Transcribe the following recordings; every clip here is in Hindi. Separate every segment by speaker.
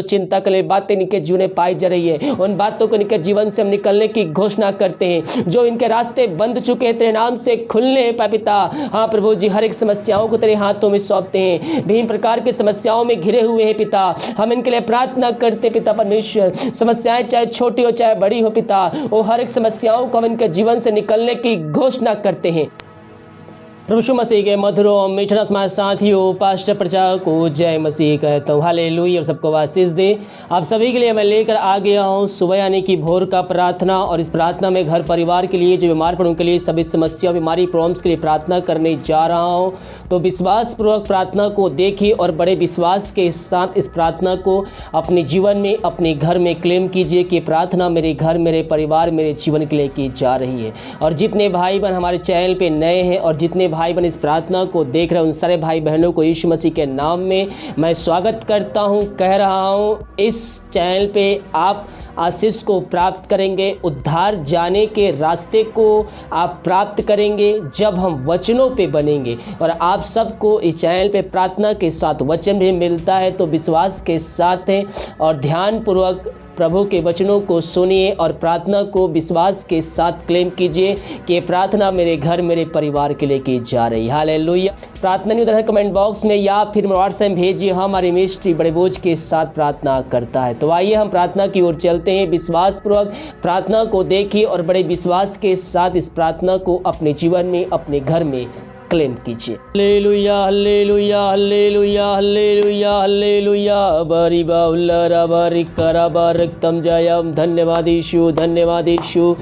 Speaker 1: चिंता के लिए बातें इनके जीवन में पाई जा रही है, उन बातों को इनके जीवन से हम निकलने की घोषणा करते हैं। जो इनके रास्ते बंद चुके हैं तेरे नाम से खुलने हैं पिता। हाँ प्रभु जी, हर एक समस्याओं को तेरे हाथों में सौंपते हैं। विभिन्न प्रकार की समस्याओं में घिरे हुए हैं पिता, हम इनके लिए प्रार्थना करते पिता परमेश्वर। समस्याएं चाहे छोटी हो चाहे बड़ी हो पिता, वो हर एक समस्याओं को हम इनके जीवन से निकलने की घोषणा करते हैं। प्रभु यीशु मसीह के मधुर और मीठा समाज साथियों, पास्टर प्रचारक को जय मसीह कहता हूँ। हालेलुया, सबको आशीष दे। आप सभी के लिए मैं लेकर आ गया हूँ सुबह यानी कि भोर का प्रार्थना। और इस प्रार्थना में घर परिवार के लिए, जो बीमार पड़ों के लिए, सभी समस्या बीमारी प्रॉब्लम्स के लिए प्रार्थना करने जा रहा हूँ। तो विश्वासपूर्वक प्रार्थना को देखिए और बड़े विश्वास के साथ इस प्रार्थना को अपने जीवन में, अपने घर में क्लेम कीजिए कि प्रार्थना मेरे घर, मेरे परिवार, मेरे जीवन के लिए की जा रही है। और जितने भाई बहन हमारे चैनल पर नए हैं और जितने भाई बहन इस प्रार्थना को देख रहे हैं, उन सारे भाई बहनों को यीशु मसीह के नाम में मैं स्वागत करता हूं। कह रहा हूं, इस चैनल पे आप आशीष को प्राप्त करेंगे, उद्धार जाने के रास्ते को आप प्राप्त करेंगे जब हम वचनों पे बनेंगे। और आप सबको इस चैनल पे प्रार्थना के साथ वचन भी मिलता है, तो विश्वास के साथ है और ध्यानपूर्वक प्रभु के वचनों को सुनिए और प्रार्थना को विश्वास के साथ क्लेम कीजिए कि प्रार्थना मेरे घर, मेरे परिवार के लिए की जा रही है। हालेलुया। प्रार्थना निवेदन कमेंट बॉक्स में या फिर व्हाट्सएप भेजिए, हमारी मिनिस्ट्री बड़े बोझ के साथ प्रार्थना करता है। तो आइए हम प्रार्थना की ओर चलते हैं। विश्वासपूर्वक प्रार्थना को देखिए और बड़े विश्वास के साथ इस प्रार्थना को अपने जीवन में, अपने घर में क्लेम कीजिए। Hallelujah, hallelujah, hallelujah, hallelujah, hallelujah. बरी बाउल्ला बरी कराबा रक्तम जयम। धन्यवाद यीशु, धन्यवाद यीशु।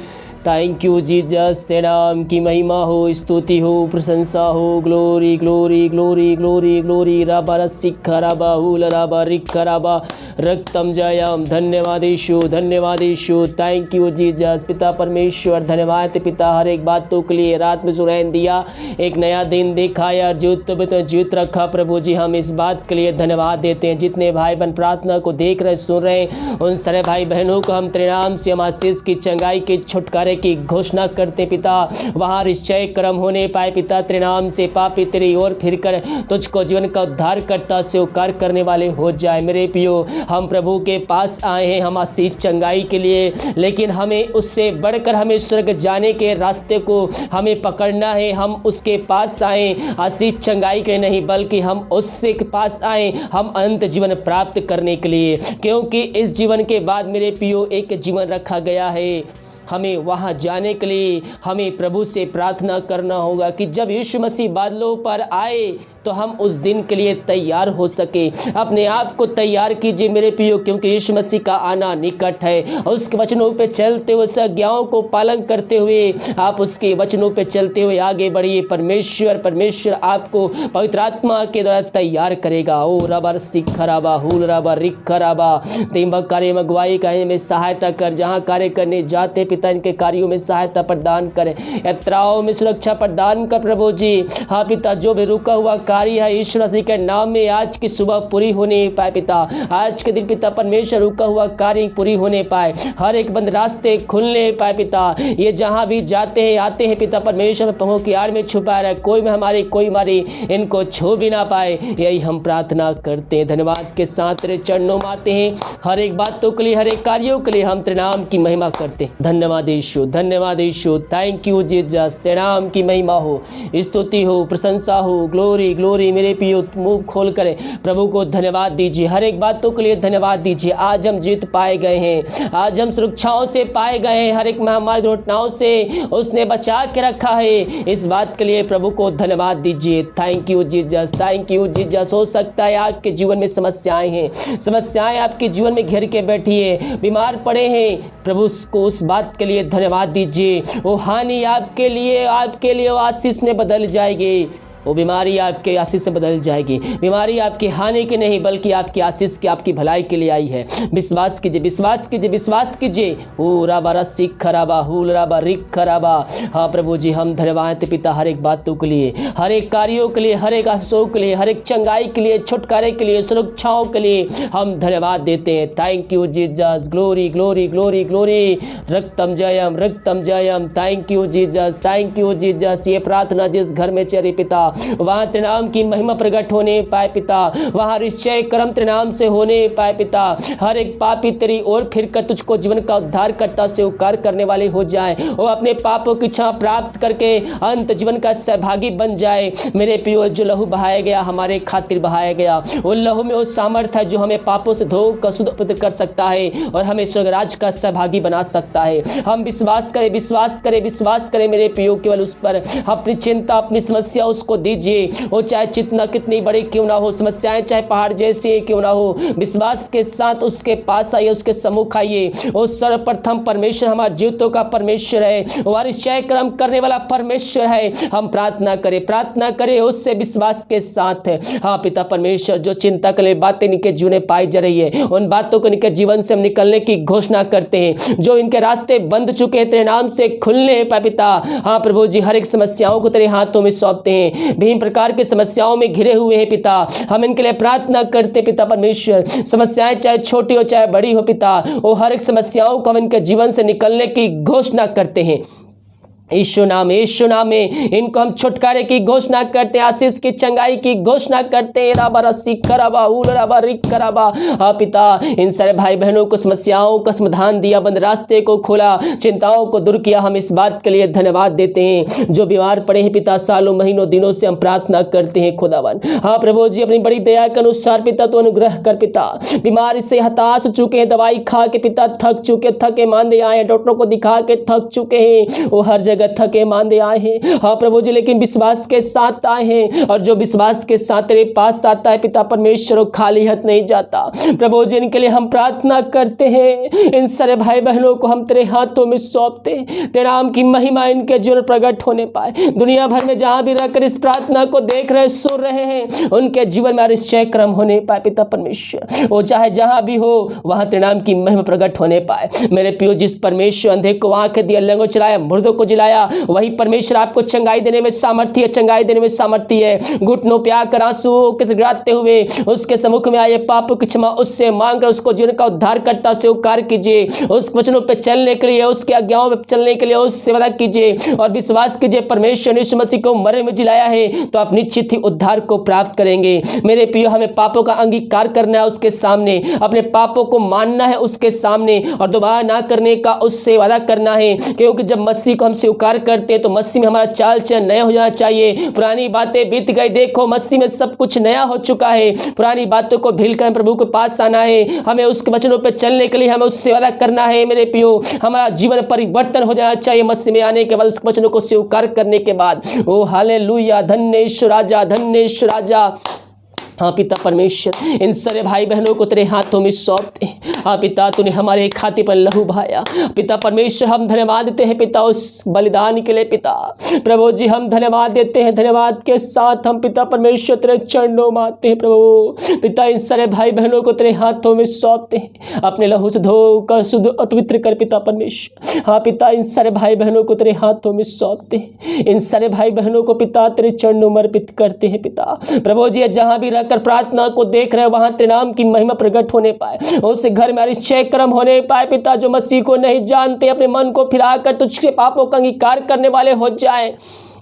Speaker 1: Thank you Jesus. तेरे नाम की महिमा हो, स्तुति हो, प्रशंसा हो। Glory glory glory glory glory. राबा रसिखा राबा हुल राबा रिखा राबा रक्तम जयम। धन्यवाद यीशु, धन्यवाद यीशु। Thank you Jesus. पिता परमेश्वर धन्यवाद पिता, हर एक बातों के लिए। रात में सुरैन दिया, एक नया दिन दिखाया, जीवित रखा। प्रभु जी हम इस बात के लिए धन्यवाद देते हैं। जितने भाई बहन प्रार्थना को देख रहे, सुन रहे हैं, उन सारे भाई बहनों को हम तेरे नाम से हम आशीष की, चंगाई की, छुटकारे की घोषणा करते पिता। वहाँ निश्चय कर्म होने पाए पिता, तेरे नाम से पापी तेरी ओर फिर कर तुझको जीवन का उद्धार करता स्वीकार करने वाले हो जाए। मेरे पियो, हम प्रभु के पास आए हैं, हम आशीष चंगाई के लिए, लेकिन हमें उससे बढ़कर हमें स्वर्ग जाने के रास्ते को हमें पकड़ना है। हम उसके पास आए आशीष चंगाई के नहीं, बल्कि हम उससे के पास आए हम अनंत जीवन प्राप्त करने के लिए, क्योंकि इस जीवन के बाद मेरे पियो एक जीवन रखा गया है। हमें वहाँ जाने के लिए हमें प्रभु से प्रार्थना करना होगा कि जब यीशु मसीह बादलों पर आए तो हम उस दिन के लिए तैयार हो सके। अपने आप को तैयार कीजिए मेरे प्रियो, क्योंकि यीशु मसीह का आना निकट है। और उसके वचनों पे चलते हुए, उस आज्ञाओं को पालन करते हुए आप उसके वचनों पे चलते हुए आगे बढ़िए। परमेश्वर आपको पवित्र आत्मा के द्वारा तैयार करेगा। ओ रबर सिखराबा हुल रबर रिखराबा। तेम कार्य में अगुवाई कार्य में सहायता कर, जहाँ कार्य करने जाते पिता इनके कार्यों में सहायता प्रदान करें, यात्राओं में सुरक्षा प्रदान कर प्रभु जी। हाँ पिता, जो भी रुका हुआ कार्य है यीशु मसीह के नाम में आज की सुबह पूरी होने पाए पिता। आज के दिन पिता परमेश्वर रुका हुआ कार्य पूरी होने पाए, हर एक बंद रास्ते खुलने पाए पिता। ये जहाँ भी जाते हैं आते हैं पिता परमेश्वर पहुँच की आड़ में छुपा रहे, कोई में हमारी कोई हमारी इनको छू भी ना पाए, यही हम प्रार्थना करते हैं। धन्यवाद के साथ तेरे चरणों में आते हैं, हर एक बातों के लिए, हर एक कार्यों के लिए हम तेरे नाम की महिमा करते हैं। धन्यवाद यीशु, धन्यवाद यीशु। Thank you Jesus. तेरे नाम की महिमा हो, स्तुति हो, प्रशंसा हो, ग्लोरी ग्लोरी। मेरे पियो मुंह खोल कर प्रभु को धन्यवाद दीजिए, हर एक बातों के लिए धन्यवाद दीजिए। आज हम जीत पाए गए हैं, आज हम सुरक्षाओं से पाए गए हैं, हर एक महामारी दुर्घटनाओं से उसने बचा के रखा है। इस बात के लिए प्रभु को धन्यवाद दीजिए। Thank you Jesus, thank you Jesus. हो सकता है आपके जीवन में समस्याएं हैं, समस्याएं आपके जीवन में घेर के बैठी है, बीमार पड़े हैं, प्रभु को उस बात के लिए धन्यवाद दीजिए। वो हानि आपके लिए वो आशीष में बदल जाएगी, वो बीमारी आपके आशीष से बदल जाएगी। बीमारी आपकी हानि की नहीं, बल्कि आपकी आशीष की, आपकी भलाई के लिए आई है। विश्वास कीजिए, विश्वास कीजिए, विश्वास कीजिए। ओ राबा रसिक खराबा हुल राबा रिक खराबा। हाँ प्रभु जी हम धन्यवाद पिता, हर एक बातों के लिए, हर एक कार्यों के लिए, हर एक आशीषों के लिए, हर एक चंगाई के लिए, छुटकारे के लिए, सुरक्षाओं के लिए हम धन्यवाद देते हैं। Thank you Jesus. Glory glory glory glory. रक्तम जयम, रक्तम जयम। Thank you Jesus, thank you Jesus. ये प्रार्थना जिस घर में चले पिता, वहाँ तेरे नाम की महिमा प्रकट होने पाए पिता, वहाँ निश्चय कर्म तेरे नाम से होने पाए पिता। हर एक पापी तेरी ओर फिर कर तुझको जीवन का उद्धार करता स्वीकार करने वाले हो जाए, वो अपने पापों की क्षमा प्राप्त करके अंत जीवन का सहभागी बन जाए। मेरे प्रियो, जो लहू बहाया गया हमारे खातिर बहाया गया, वो लहू में वो सामर्थ है जो हमें पापों से धोकर शुद्ध पवित्र कर सकता है और हमें स्वर्गराज का सहभागी बना सकता है। हम विश्वास करें, विश्वास करें, विश्वास करें मेरे प्रियो, केवल उस पर अपनी चिंता, अपनी समस्या उसको दीजिए। वो चाहे जितना कितनी बड़ी क्यों ना हो, समस्याएं चाहे पहाड़ जैसी क्यों ना हो, विश्वास के साथ उसके पास आइए, उसके सम्मुख आइए। वो सर्वप्रथम परमेश्वर हमारे जीवितों का परमेश्वर है, वो निश्चय कर्म करने वाला परमेश्वर है। हम प्रार्थना करें, प्रार्थना करें उससे विश्वास के साथ। हाँ पिता परमेश्वर, जो चिंता के लिए बातें इनके जीवन में पाई जा रही है, उन बातों को इनके जीवन से हम निकलने की घोषणा करते हैं। जो इनके रास्ते बंद चुके हैं तेरे नाम से खुलने पाए पिता। हाँ प्रभु जी, हर एक समस्याओं को तेरे हाथों में सौंपते हैं। विभिन्न प्रकार की समस्याओं में घिरे हुए हैं पिता, हम इनके लिए प्रार्थना करते पिता परमेश्वर। समस्याएं चाहे छोटी हो चाहे बड़ी हो पिता, वो हर एक समस्याओं को हम इनके जीवन से निकलने की घोषणा करते हैं। यीशु नाम में इनको हम छुटकारे की घोषणा करते हैं, आशीष की चंगाई की घोषणा करते हैं। हाँ पिता, इन सारे भाई बहनों को समस्याओं का समाधान दिया, बंद रास्ते को खोला, चिंताओं को दूर किया। हम इस बात के लिए धन्यवाद देते हैं। जो बीमार पड़े हैं पिता, सालों महीनों दिनों से हम प्रार्थना करते हैं खुदावन। हाँ प्रभु जी, अपनी बड़ी दया के अनुसार पिता तो अनुग्रह कर पिता। बीमारी से हताश चुके हैं, दवाई खा के पिता थक चुके, थके मांदे आए, डॉक्टरों को दिखा के थक चुके हैं, वो हर जगह थके मांदे आए हैं। हाँ प्रभु जी, लेकिन विश्वास के साथ आए हैं, और जो विश्वास के साथ तेरे पास आता है पिता परमेश्वर, वो खाली हाथ नहीं जाता। प्रभु जी, इनके लिए हम प्रार्थना करते हैं। इन सारे भाई बहनों को हम तेरे हाथों में सौंपते हैं। तेरे नाम की महिमा इनके जीवन प्रकट होने पाए। दुनिया भर में जहां भी रहकर इस प्रार्थना को देख रहे, सुन रहे हैं, उनके जीवन में निश्चय कर्म होने पाए पिता परमेश्वर। वो चाहे जहां भी हो वहां तेरे नाम की महिमा प्रकट होने पाए। मेरे प्रियो, जिस परमेश्वर अंधे को आंखें दी, लंगों चलाया, मुर्दों को जिलाया, वही परमेश्वर आपको चंगाई देने में सामर्थ्य है, चंगाई देने में सामर्थ्य है। घुटनों पे आकर आंसुओं के गिराते हुए उसके सम्मुख में आए, पापों की क्षमा उससे मांगकर उसको जीवन का उद्धार करता स्वीकार कीजिए। उस वचनों पे चलने के लिए, उसके आज्ञाओं पे चलने के लिए उससे वादा कीजिए और विश्वास कीजिए परमेश्वर ने यीशु मसीह को मरे में जिलाया है, तो आप निश्चित ही उद्धार को प्राप्त करेंगे। मेरे प्रियो, हमें पापों का अंगीकार करना है उसके सामने, अपने पापों को मानना है उसके सामने और दोबारा ना करने का उससे वादा करना है। क्योंकि जब मसीह को हम स्वीकार करते हैं तो मसीह में हमारा चाल चलन नया हो जाना चाहिए। पुरानी बातें बीत गई, देखो मसीह में सब कुछ नया हो चुका है। पुरानी बातों को भूलकर प्रभु के पास आना है, हमें उसके वचनों पर चलने के लिए हमें उससे वादा करना है। मेरे प्रियो, हमारा जीवन परिवर्तन हो जाना चाहिए मसीह में आने के बाद, उसके वचनों को स्वीकार करने के बाद। ओ हालेलुया, धन्य यीशु राजा, धन्य यीशु राजा। हाँ पिता परमेश्वर, इन सारे भाई बहनों को तेरे हाथों में सौंपते हैं। हाँ पिता, तूने हमारे खातिर पर लहू बहाया। पिता परमेश्वर, हम धन्यवाद देते हैं पिता उस बलिदान के लिए। पिता प्रभु जी, हम धन्यवाद देते हैं। धन्यवाद के साथ हम पिता परमेश्वर तेरे चरणों में आते हैं। प्रभु पिता, इन सारे भाई बहनों को तेरे हाथों में सौंपते हैं, अपने लहू से धोकर शुद्ध और पवित्र कर पिता परमेश्वर। हाँ पिता, इन सारे भाई बहनों को तेरे हाथों में सौंपते हैं। इन सारे भाई बहनों को पिता तेरे चरणों में अर्पित करते हैं। पिता प्रभु जी, जहाँ भी कर प्रार्थना को देख रहे, वहां तेरे नाम की महिमा प्रकट होने पाए, उससे घर में निश्चय कर्म होने पाए। पिता, जो मसीह को नहीं जानते, अपने मन को फिराकर तुझके पापों का अंगीकार करने वाले हो जाए,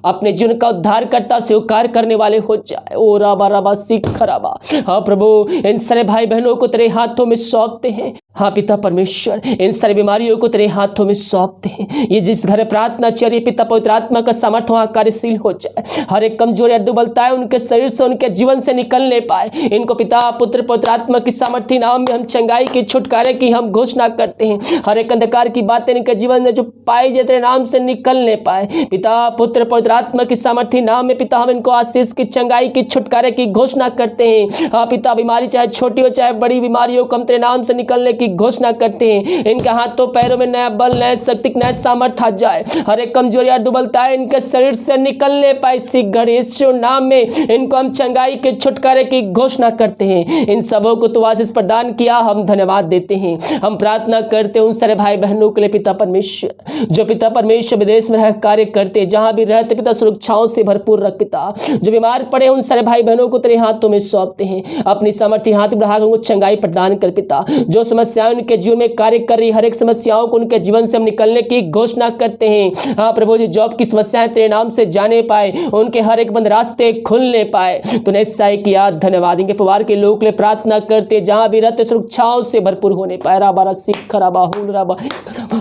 Speaker 1: अपने जीवन का उद्धार करता स्वीकार करने वाले हो जाए। ओ राबा राबा सीख खराबा। हाँ प्रभु, इन सारे भाई बहनों को तेरे हाथों में सौंपते हैं। हाँ पिता परमेश्वर, इन सारी बीमारियों को तेरे हाथों में सौंपते हैं। ये जिस घर प्रार्थना चल पिता, पवित्र आत्मा का सामर्थ्य वहाँ कार्यशील हो जाए। हर एक कमजोरी दुर्बलता है उनके शरीर से, उनके जीवन से निकलने पाए। इनको पिता पुत्र पवित्र आत्मा की सामर्थ्य नाम में हम चंगाई की, छुटकारे की हम घोषणा करते हैं। हर एक अंधकार की बातें इनके जीवन में जो पाई जाए तेरे नाम से निकलने पाए। पिता पुत्र पवित्र आत्मा की सामर्थ्य नाम में पिता हम इनको आशीष की, चंगाई की, छुटकारे की घोषणा करते हैं। हाँ पिता, बीमारी चाहे छोटी हो चाहे बड़ी, बीमारियों को हम तेरे नाम से निकलने की घोषणा करते हैं। इनके हाथों पैरों में नया बल, नया शक्ति, नया सामर्थ्य आ जाए। हर एक कमजोरी और दुर्बलता इनके शरीर से निकलने पाए। शीघ्र यीशु नाम में इनको हम चंगाई के, छुटकारे की घोषणा करते हैं। इन सबों को तू आशीष प्रदान किया, हम धन्यवाद देते हैं। हम प्रार्थना करते हैं उन सारे भाई बहनों के लिए पिता परमेश्वर, जो पिता परमेश्वर विदेश में रह कार्य करते, जहां भी रहते पिता सुरक्षाओं से भरपूर रख पिता। जो बीमार पड़े उन सारे भाई बहनों को तेरे हाथों में सौंपते हैं, अपनी सामर्थ्य हाथ बढ़ाकर उनको चंगाई प्रदान कर पिता। जो समस्याएं उनके जीवन में कार्य कर रही हर एक समस्याओं को उनके जीवन से हम निकलने की घोषणा करते हैं। हाँ प्रभु जी, जॉब की समस्याएं तेरे नाम से जाने पाए, उनके हर एक बंद रास्ते खुलने पाए। तूने सही किया, धन्यवाद। इनके परिवार के लोग के लिए प्रार्थना करते जहां भी रहते सुरक्षाओं से भरपूर होने पाए। राबा सिख राबा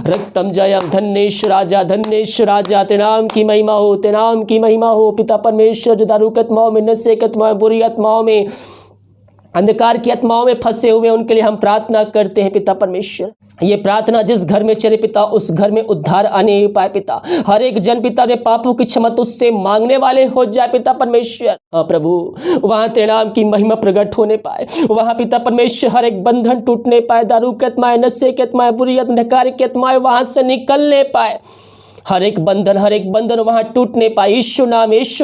Speaker 1: रक्तम जयम धन्येश्वर राजा, धन्येश्वर राजा, तेरे नाम की महिमा हो, तेरे नाम की महिमा हो पिता परमेश्वर। जो दारू की आत्माओं में, नशे की आत्माओं में, बुरी आत्माओं में, अंधकार की आत्माओं में फंसे हुए उनके लिए हम प्रार्थना करते हैं पिता परमेश्वर। ये प्रार्थना जिस घर में चले पिता उस घर में उद्धार आने पाए पिता। हर एक जन पिता ने पापों की क्षमा उससे मांगने वाले हो जाए पिता परमेश्वर। हाँ प्रभु, वहां तेरे नाम की महिमा प्रकट होने पाए, वहां पिता परमेश्वर हर एक बंधन टूटने पाए, दारू की आत्माएं, नशे की आत्माएं, बुरी अंधकार की आत्माएं वहां से निकलने पाए। हर एक बंधन वहां टूटने पाए। यीशु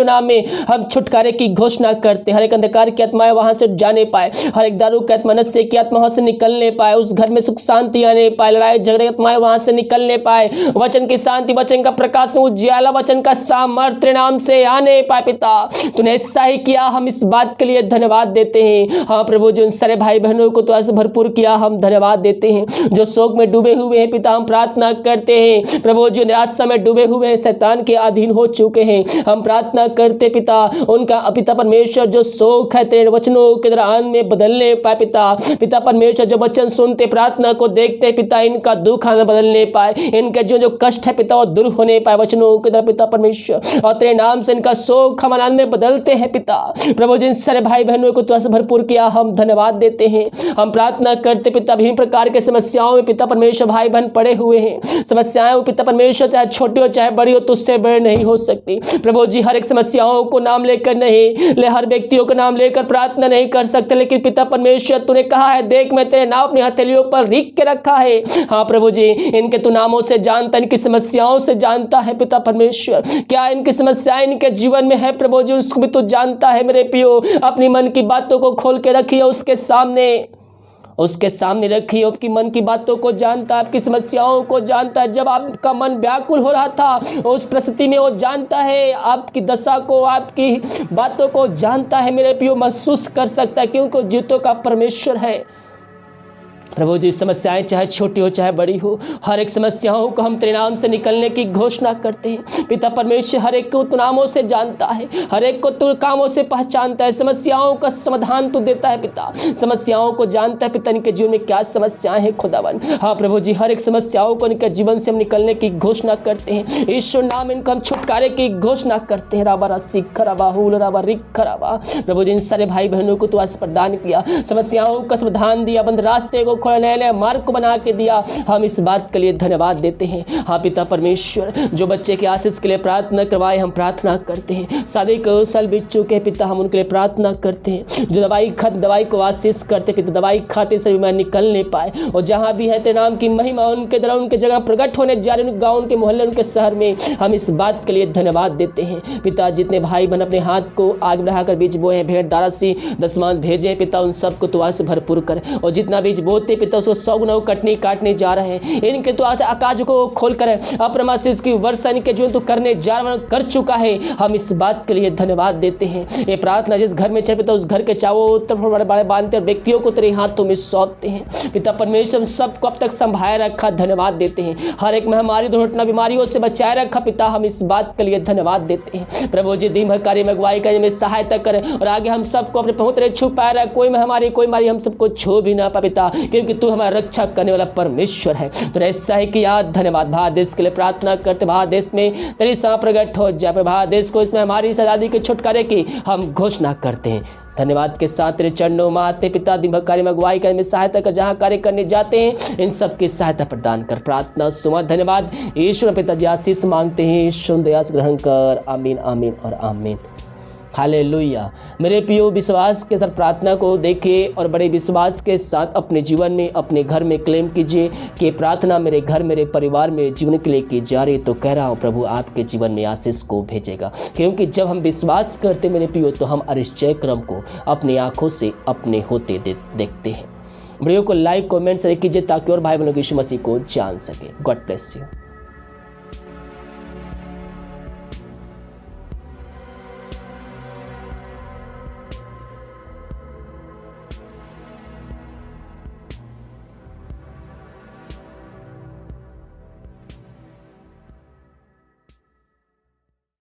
Speaker 1: नाम में हम छुटकारे की घोषणा करते। हर एक अंधकार की आत्माएं वहां से जाने पाए, हर एक दारू की आत्मा, नशे की आत्मा वहां से निकलने पाए, उस घर में सुख शांति आने पाए, लड़ाई झगड़े की आत्माएं वहां से निकलने पाए, वचन की शांति, वचन का प्रकाश, उजियाला, वचन का सामर्थ्य नाम से आने पाए पिता। तूने ऐसा ही किया, हम इस बात के लिए धन्यवाद देते हैं। हाँ प्रभु, जो उन सारे भाई बहनों को तो ऐसे भरपूर किया, हम धन्यवाद देते हैं। जो शोक में डूबे हुए हैं पिता, हम प्रार्थना करते हैं प्रभु, जो निराशा में डूबे हुए शैतान के अधीन हो चुके हैं, हम प्रार्थना करते पिता उनका पिता परमेश्वर जो शोक है तेरे वचनों के दौरान में बदलने पाए पिता परमेश्वर। जो वचन सुनते, प्रार्थना को देखते पिता, इनका दुख बदलने पाए, इनके जो कष्ट है पिता वो दूर होने पाए वचनों के द्वारा पिता परमेश्वर। और तेरे नाम से इनका शोक हम आनंद में बदलते हैं पिता। प्रभु जिन सारे भाई बहनों को तो भरपूर किया, हम धन्यवाद देते हैं। हम प्रार्थना करते पिता, विभिन्न प्रकार के समस्याओं में पिता परमेश्वर भाई बहन पड़े हुए हैं। समस्याएं पिता परमेश्वर चाहे छोटी हो चाहे बड़ी हो, तुझसे बड़े नहीं हो सकती। प्रभु जी, हर एक समस्याओं को नाम लेकर नहीं, हर व्यक्तियों का नाम लेकर प्रार्थना नहीं कर सकते, लेकिन पिता परमेश्वर तूने कहा है, देख मैं तेरे नाम अपनी हथेलियों पर लिख के रखा है। हाँ प्रभु जी, इनके तू नामों से जानता, इनकी समस्याओं से जानता है पिता परमेश्वर। क्या इनकी समस्याएं इनके जीवन में है प्रभु जी, उसको भी तू जानता है मेरे पियो। अपनी मन की बातों को खोल के रखिए उसके सामने रखिए। आपकी मन की बातों को जानता है, आपकी समस्याओं को जानता है। जब आपका मन व्याकुल हो रहा था उस परिस्थिति में वो जानता है, आपकी दशा को, आपकी बातों को जानता है मेरे पियो, महसूस कर सकता है, क्योंकि जीतों का परमेश्वर है। प्रभु जी, समस्याएं चाहे छोटी हो चाहे बड़ी हो, हर एक समस्याओं को हम तेरे नाम से निकलने की घोषणा करते हैं पिता परमेश्वर। हर एक को तू नामों से जानता है, हर एक को तू कामों से पहचानता है, समस्याओं का समाधान तू देता है पिता। समस्याओं को जानता है पिता, इनके जीवन में क्या समस्याएं हैं खुदावन। हाँ प्रभु जी, हर एक समस्याओं को इनके जीवन से हम निकलने की घोषणा करते हैं। ईश्वर नाम इनको हम छुटकारे की घोषणा करते हैं। राबा सिख राबा हुल राबा रिख राबा। प्रभु जी, इन सारे भाई बहनों को तू आज प्रदान किया, समस्याओं का समाधान दिया, बंद रास्ते को नए मार्ग को बना के दिया। हम इस बात के लिए धन्यवाद देते हैं। हाँ पिता परमेश्वर, जो बच्चे के आशीष के लिए प्रार्थना करवाए, हम प्रार्थना करते हैं। शादी के साल बीत चुके पिता, हम उनके लिए प्रार्थना करते हैं। जो दवाई को आशीष करते पिता, दवाई खाते से बीमार निकलने पाए, और जहाँ भी है तेरे नाम की महिमा उनके द्वारा उनके जगह प्रकट होने जा रहे, गाँव, उनके मोहल्ले, उनके शहर में, हम इस बात के लिए धन्यवाद देते हैं पिता। जितने भाई बहन अपने हाथ को आग बढ़ाकर बीज बोए हैं, भेड़ दारासी दसमान भेजे पिता, उन सबको तू आज भरपूर कर। और जितना बीज बोते पिता उसको 100 गुना काटने जा रहे हैं। इनके तो आज आकाश को खोल कर अप्रमाशीष की वर्षा इनके जो तू करने जा रहा कर चुका है, हम इस बात के लिए धन्यवाद देते हैं। ये प्रार्थना जिस घर में चल पिता, उस घर के चारों तरफ बड़े बांधते व्यक्तियों को तेरे हाथों में सौंपते हैं पिता परमेश्वर। सबको अब तक संभाए रखा, धन्यवाद देते हैं। हर एक महामारी, दुर्घटना, बीमारियों से बचाए रखा पिता, हम इस बात के लिए धन्यवाद देते हैं। प्रभु जी, दिन भर कार्य में अगुवाई करने में सहायता करे, और आगे हम सबको अपने पहुंच रहे छुपाए रहा, कोई महामारी कोई बीमारी हम सबको छू भी ना पा पिता, क्योंकि तू हमारा रक्षा करने वाला परमेश्वर है। तो ऐसा है कि याद धन्यवाद। भारत देश के लिए प्रार्थना करते, भारत देश में तेरी सांप प्रकट हो जाए, भारत देश को इसमें हमारी आजादी के छुटकारे की हम घोषणा करते हैं। धन्यवाद के साथ तेरे चरणों में आते पिता, दिन भर कार्य में अगुवाई करने में सहायता कर, जहाँ कार्य करने जाते हैं इन सब की सहायता प्रदान कर। प्रार्थना सुमा धन्यवाद ईश्वर पिता जी, आशीष मांगते हैं, ईश्वर दया ग्रहण कर। आमीन आमीन और आमीन। हालेलुया। मेरे प्रियो, विश्वास के साथ प्रार्थना को देखिए और बड़े विश्वास के साथ अपने जीवन में, अपने घर में क्लेम कीजिए कि प्रार्थना मेरे घर, मेरे परिवार में जीवन के लिए की जा रही, तो कह रहा हूँ प्रभु आपके जीवन में आशीष को भेजेगा। क्योंकि जब हम विश्वास करते मेरे प्रियो, तो हम अरिश्चय क्रम को अपनी आंखों से अपने होते देखते हैं। वीडियो को लाइक कमेंट शेयर कीजिए ताकि और भाई बहनों की यीशु मसीह को जान सके। God bless you.